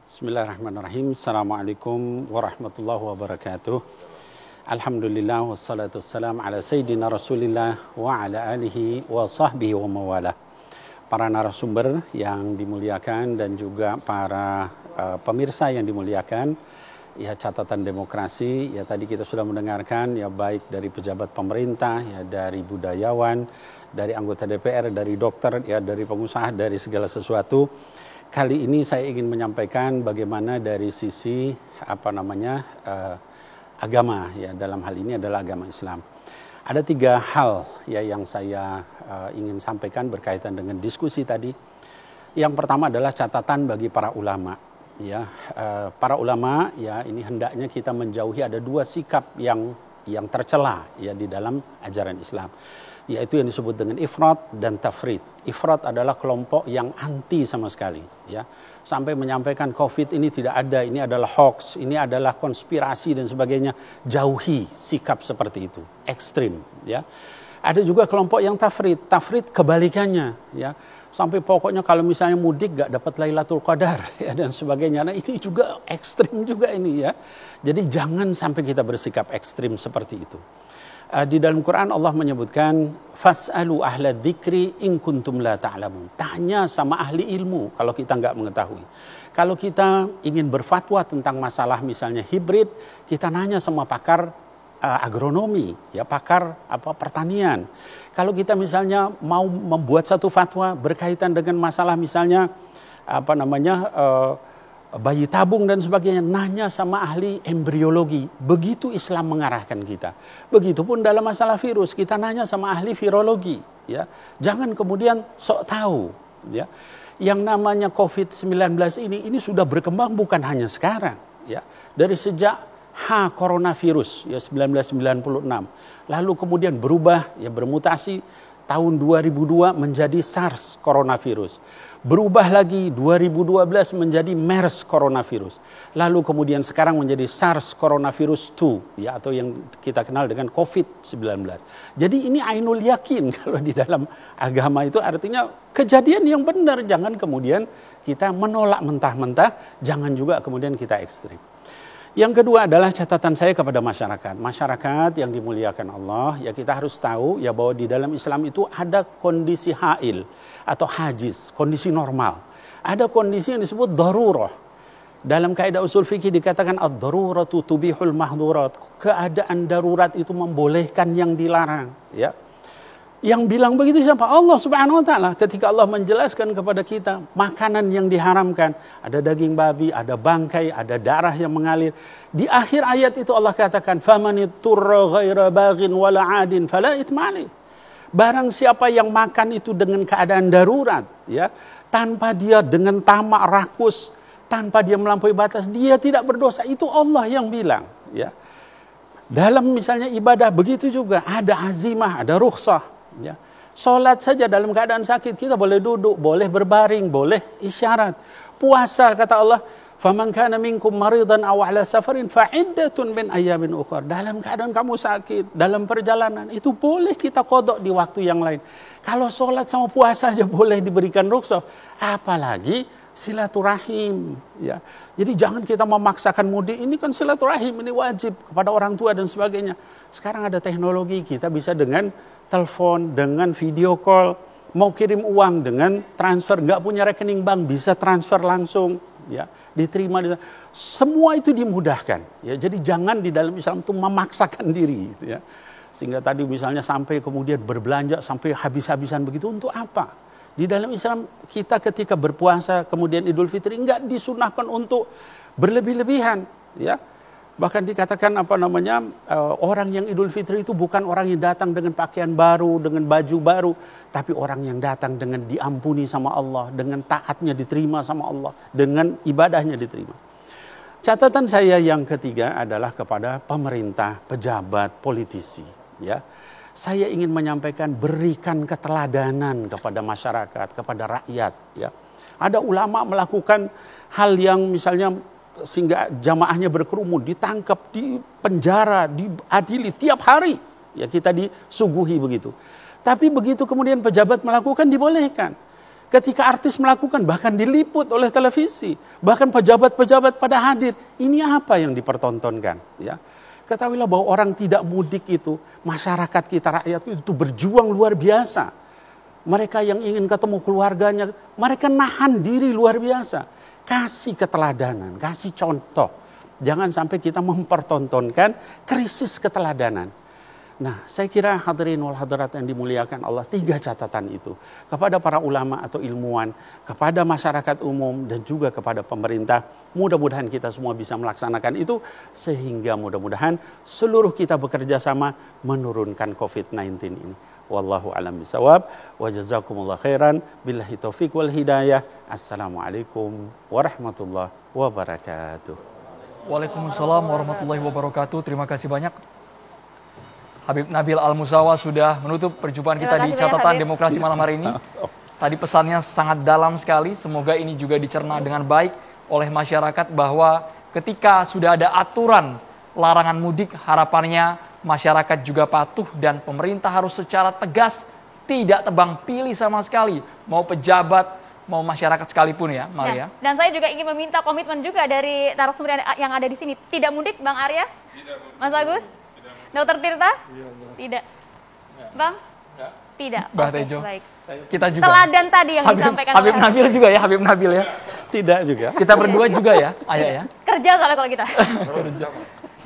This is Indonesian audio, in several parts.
Bismillahirrahmanirrahim. Assalamualaikum warahmatullahi wabarakatuh. Alhamdulillah wassalatu wassalam ala sayyidina Rasulillah wa ala alihi wa sahbihi wa mawalah. Para narasumber yang dimuliakan dan juga para pemirsa yang dimuliakan, ya catatan demokrasi, ya tadi kita sudah mendengarkan ya baik dari pejabat pemerintah, ya dari budayawan, dari anggota DPR, dari dokter, ya dari pengusaha, dari segala sesuatu. Kali ini saya ingin menyampaikan bagaimana dari sisi agama, ya dalam hal ini adalah agama Islam. Ada 3 hal ya yang saya ingin sampaikan berkaitan dengan diskusi tadi. Yang pertama adalah catatan bagi para ulama. Ya, para ulama ya ini hendaknya kita menjauhi ada 2 sikap yang tercela ya di dalam ajaran Islam, yaitu yang disebut dengan ifrat dan tafrit. Ifrat adalah kelompok yang anti sama sekali, ya, sampai menyampaikan COVID ini tidak ada, ini adalah hoax, ini adalah konspirasi dan sebagainya. Jauhi sikap seperti itu, ekstrim, ya. Ada juga kelompok yang tafrit, tafrit kebalikannya, ya, sampai pokoknya kalau misalnya mudik gak dapat Lailatul Qadar, ya, dan sebagainya. Nah ini juga ekstrim juga ini, ya. Jadi jangan sampai kita bersikap ekstrim seperti itu. Di dalam Quran Allah menyebutkan fas'alu ahla dzikri in kuntum la ta'lamun. Tanya sama ahli ilmu kalau kita enggak mengetahui. Kalau kita ingin berfatwa tentang masalah misalnya hibrid, kita nanya sama pakar agronomi, ya pakar pertanian. Kalau kita misalnya mau membuat satu fatwa berkaitan dengan masalah misalnya bayi tabung dan sebagainya, nanya sama ahli embriologi. Begitu Islam mengarahkan kita. Begitupun dalam masalah virus, kita nanya sama ahli virologi, ya. Jangan kemudian sok tahu, ya. Yang namanya COVID-19 ini sudah berkembang bukan hanya sekarang, ya. Dari sejak coronavirus ya 1996. Lalu kemudian berubah, ya bermutasi tahun 2002 menjadi SARS coronavirus. Berubah lagi 2012 menjadi MERS coronavirus. Lalu kemudian sekarang menjadi SARS coronavirus 2, ya, atau yang kita kenal dengan COVID-19. Jadi ini ainul yakin kalau di dalam agama itu artinya kejadian yang benar. Jangan kemudian kita menolak mentah-mentah, jangan juga kemudian kita ekstrim. Yang kedua adalah catatan saya kepada masyarakat. Masyarakat yang dimuliakan Allah, ya kita harus tahu ya bahwa di dalam Islam itu ada kondisi hail atau hajiz, kondisi normal. Ada kondisi yang disebut darurah. Dalam kaidah usul fikih dikatakan ad-daruratu tubihul mahdurat. Keadaan darurat itu membolehkan yang dilarang, ya. Yang bilang begitu siapa? Allah Subhanahu wa taala. Ketika Allah menjelaskan kepada kita makanan yang diharamkan, ada daging babi, ada bangkai, ada darah yang mengalir. Di akhir ayat itu Allah katakan famanitturra ghaira baghin wala 'adin fala itsma alaih. Barang siapa yang makan itu dengan keadaan darurat, ya, tanpa dia dengan tamak rakus, tanpa dia melampaui batas, dia tidak berdosa. Itu Allah yang bilang, ya. Dalam misalnya ibadah begitu juga, ada azimah, ada rukhsah. Ya. Sholat saja dalam keadaan sakit kita boleh duduk, boleh berbaring, boleh isyarat. Puasa kata Allah, faman kana minkum maridan aw ala safarin fa iddatun min ayyamin ukhra. Dalam keadaan kamu sakit, dalam perjalanan itu boleh kita qada di waktu yang lain. Kalau sholat sama puasa aja boleh diberikan rukhsah, apalagi silaturahim, ya. Jadi jangan kita memaksakan mudik, ini kan silaturahim, ini wajib kepada orang tua dan sebagainya. Sekarang ada teknologi, kita bisa dengan telepon, dengan video call, mau kirim uang dengan transfer, nggak punya rekening bank bisa transfer langsung, ya, diterima. Semua itu dimudahkan, ya. Jadi jangan di dalam Islam itu memaksakan diri, gitu, ya. Sehingga tadi misalnya sampai kemudian berbelanja sampai habis-habisan begitu untuk apa? Di dalam Islam kita ketika berpuasa kemudian Idul Fitri enggak disunahkan untuk berlebih-lebihan, ya. Bahkan dikatakan orang yang Idul Fitri itu bukan orang yang datang dengan pakaian baru, dengan baju baru, tapi orang yang datang dengan diampuni sama Allah, dengan taatnya diterima sama Allah, dengan ibadahnya diterima. Catatan saya yang ketiga adalah kepada pemerintah, pejabat, politisi, ya. Saya ingin menyampaikan berikan keteladanan kepada masyarakat, kepada rakyat, ya. Ada ulama melakukan hal yang misalnya sehingga jamaahnya berkerumun, ditangkap, di penjara, diadili tiap hari, ya kita disuguhi begitu. Tapi begitu kemudian pejabat melakukan dibolehkan. Ketika artis melakukan, bahkan diliput oleh televisi, bahkan pejabat-pejabat pada hadir. Ini apa yang dipertontonkan? Ya, ketahuilah bahwa orang tidak mudik itu, masyarakat kita, rakyat itu berjuang luar biasa. Mereka yang ingin ketemu keluarganya, mereka nahan diri luar biasa. Kasih keteladanan, kasih contoh. Jangan sampai kita mempertontonkan krisis keteladanan. Nah, saya kira hadirin wal hadirat yang dimuliakan Allah, 3 catatan itu. Kepada para ulama atau ilmuwan, kepada masyarakat umum, dan juga kepada pemerintah. Mudah-mudahan kita semua bisa melaksanakan itu, sehingga mudah-mudahan seluruh kita bekerja sama menurunkan COVID-19 ini. Wallahu a'lam bishawab, wa jazakumullah khairan, billahi taufiq wal hidayah. Assalamualaikum warahmatullahi wabarakatuh. Waalaikumsalam warahmatullahi wabarakatuh. Terima kasih banyak Habib Nabil Al-Musawa sudah menutup perjumpaan kita di catatan demokrasi malam hari ini. Tadi pesannya sangat dalam sekali. Semoga ini juga dicerna dengan baik oleh masyarakat bahwa ketika sudah ada aturan larangan mudik, harapannya masyarakat juga patuh dan pemerintah harus secara tegas tidak tebang pilih sama sekali. Mau pejabat, mau masyarakat sekalipun ya, Maria. Dan saya juga ingin meminta komitmen juga dari narasumber yang ada di sini. Tidak mudik, Bang Arya? Tidak. Mas Agus? Dr. Tirta? Tidak. Bang? Tidak. Mbak Tejo? Baik. Kita juga. Teladan tadi yang disampaikan Habib Nabil juga ya, Habib Nabil ya. Tidak juga. Kita berdua juga ya, Ayah ya. Kerja soalnya kalau kita.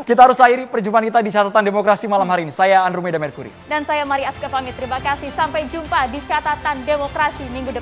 Kita harus akhiri perjumpaan kita di catatan demokrasi malam hari ini. Saya Andromeda Mercury. Dan saya Maria Aska pamit. Terima kasih. Sampai jumpa di catatan demokrasi minggu depan.